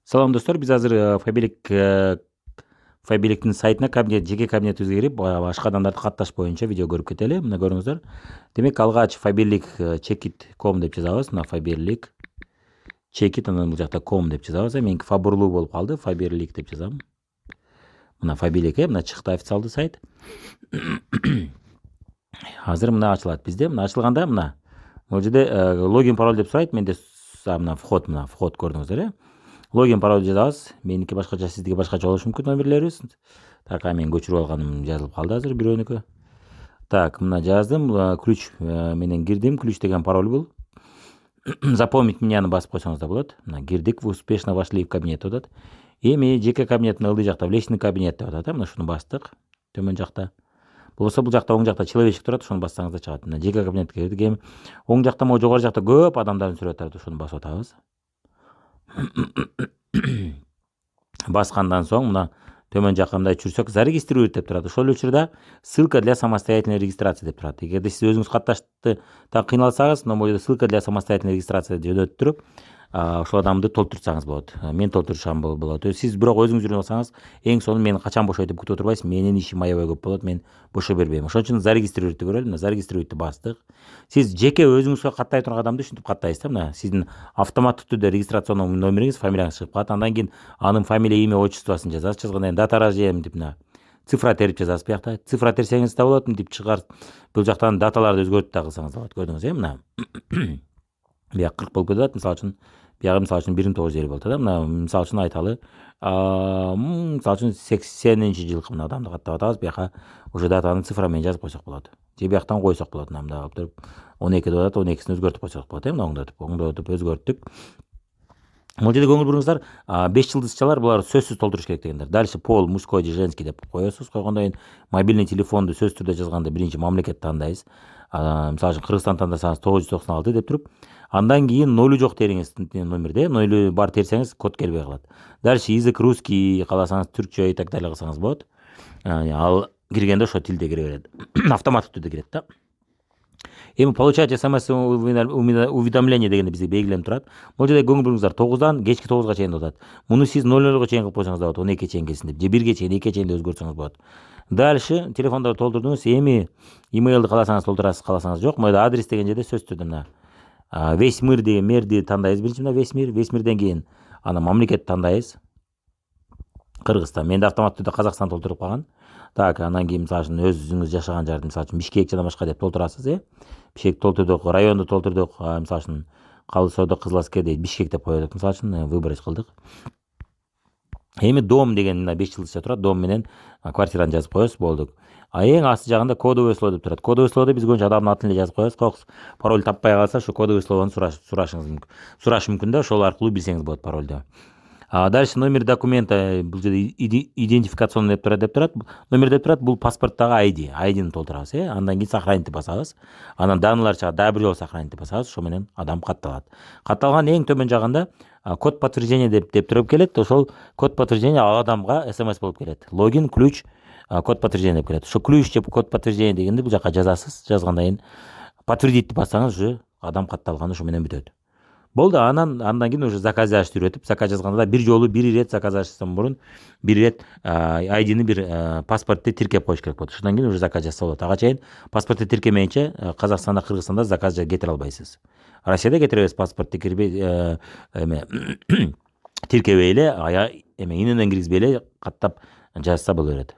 Салам достор, биз азыр Фабиликтин сайтына жеке кабинетибизге кирип, башка адамдарды катташ боюнча видео көрүп кетели. Мына көрүңүздөр. Демек алгач Фаберлик chekit.com деп жазабыз. Мына Фаберлик chekit, анан бул жакта com деп жазабыз. Меники фабурлуу болуп калды. Фаберлик деп жазам. Мына Фаберлик, мына чыкты официалдуу сайт. Азыр мына ачылат бизде. Мына ачылганда мына бул жерде логин пароль деп сурайт. Менде мына вход көрдүңүздөр, Логин пароль жазабыз. Меники башкача, сиздики башкача болушу мүмкүн номерлерибиз. Так, мен көчүрүп алганым жазылып калды азыр бирөөнүкү. Так, мына жаздым. Ключ менен кирдим. Ключ деген пароль бул. Запомнить меняны басып койсоңуз да болот. Мына кирдик, вы успешно вошли в кабинет деп атат. Эми жеке кабинеттин ылдый жакта в личный кабинет деп атат. Мына шуну бастык. Төмөн жакта. Болбосо бул жакта оң жакта человечек турат, ошону бассаңыз да чыгат. Мына жеке кабинетке кирдик. Эми оң жакта, могу жогору жакта көп адамдардын сүрөттөрү, ошону басып атабыз. Баскандан соң мына төмөн жакка мындай чүрсөк зарегистрировать деп турат. Ошол учурда ссылка для самостоятельной регистрации деп турат. Эгерде сиз өзүңүз катташты кыйналсаңыз, мына бул жерде ссылка для самостоятельной регистрации деп жөнөтүп туруп, ошол адамды толтурсаңыз болот. Мен толтурушам болот. Сиз бирок өзүңүз жүрүп алсаңыз, эң сонун мени качан бошойт деп күтүп отурбайсыз. Менин ишим аябай көп болот. Мен бошой бербейм. Ошон үчүн зарегистрировать көрөлү. Мына зарегистрировать бастык. Сиз жеке өзүңүзгө каттай турган адамды ушинтип каттайсыз да. Мына сиздин автоматтык түрдө регистрационный номериңиз, фамилияңыз чыгып калат. Андан кийин анын фамилия, имя, отчествосын жазасыз. Жазгандан кийин дата рождения мынтип мына цифра терип жазасыз биякта. Цифра терсеңиз да болот, мынтип чыгар. Бул жактан даталарды өзгөртүп да кылсаңыз да болот. Көрдүңүз, мына. Бияк 40 болуп кетет. Мисалы үчүн биягы 1950 болот да. Мына мисалы үчүн айталы, мисалы үчүн 80-жылкы мына адамды каттап атабыз. Бияка уже датаны цифра менен жазып койсок болот. Же бияктан койсок болот. Мына алып туруп 12 деп атат, 12син өзгөртүп койсок болот. Мына оңдотуп өзгөрттүк. Бул жерде көңүл буруңуздар, 5 жылдызчалар булар сөзсүз толтуруш керек дегендер. Дальше пол мужской же женский деп коесуз. Койгондон кийин мобильный телефонду сөз түрдө жазганда биринчи мамлекет тандайсыз. Мисалы үчүн Кыргызстан тандасаңыз 996 деп туруп, андан кийин нолу жок териңиз номерде, нолу бар терсеңиз код келбей калат. Дальше язык русский кааласаңыз, түркчө и так далее кылсаңыз болот. Ал киргенде ошо тилде кире берет. Автоматтык түрдө кирет да. Эми получать смс уведомление дегенде бизге белгиленип турат. Бул жерде көңүл буруңуздар, 9дан кечки 9га чейин атат. Муну сиз 0-го чейин кылып койсоңуз да болот, 12ге чейин келсин деп, же 1ге чейин, 2ге чейин өзгөртсөңүз болот. Дальше телефондорду толтурдуңуз. Эми имейлди кааласаңыз толтурасыз, кааласаңыз жок. Мына адрес деген жерде сөз түрдө мына весь мир деген мерди тандайбыз. Биринчи мына весь мирден кийин аны мамлекет тандайбыз. Кыргызстан. Менде автоматтуу түрдө Казакстан толтуруп калган. Так, андан кийин мисалы үчүн өзүңүз жашаган жарды, мисалы үчүн Бишкек жана башка деп толтурасыз, Бишкек толтурдук, районду толтурдук, мисалы үчүн Калы Соода, Кызыл Аскер дейт, Бишкек деп коелук, мисалы үчүн выбрать кылдык. Эми дом деген мына 5 жылдызча турат, дом менен квартираны жазып коесуз, болдук. Эң асты жагында кодовое слово деп турат. Кодовое словодо биз көбүнчө адамдын атын эле жазып коебуз. Пароль таппай калса, ошо кодовое словону сурашы мүмкүн да, ошол аркылуу билсеңиз болот паролду. Дальше номер документа, бул жерде идентификационный деп турат. Номер деп турат, бул паспорттагы ID, ID-ни толтурабыз, Андан кийин сохранить басабыз. Анан данылар чыгат, дагы бир жолу сохранить басабыз, ошо менен адам катталат. Катталган эң төмөн жагында код подтверждения деп туруп келет. Ошол код подтверждения ал адамга смс болуп келет. Логин, ключ, код подтверждения деп келет. Ошо ключ же код подтверждения дегенди бул жака жазасыз. Жазгандан кийин подтвердить бассаңыз, уже адам катталган, ошо менен бүтөт. Болду, андан кийин уже заказ жазышты үйрөтүп, заказ жазганда да бир жолу бир ирет заказ жазыштан мурун бир ирет ID-ни бир паспортты тиркеп коюш керек болот. Ошондон кийин уже заказ жазса болот. Ага чейин паспортты тиркемейинче Казакстанда, Кыргызстанда заказ кетире албайсыз. Россияда кетиребиз, паспорт тиркебей тиркебей эле, иненен киргизбей эле каттап жазса боло берет.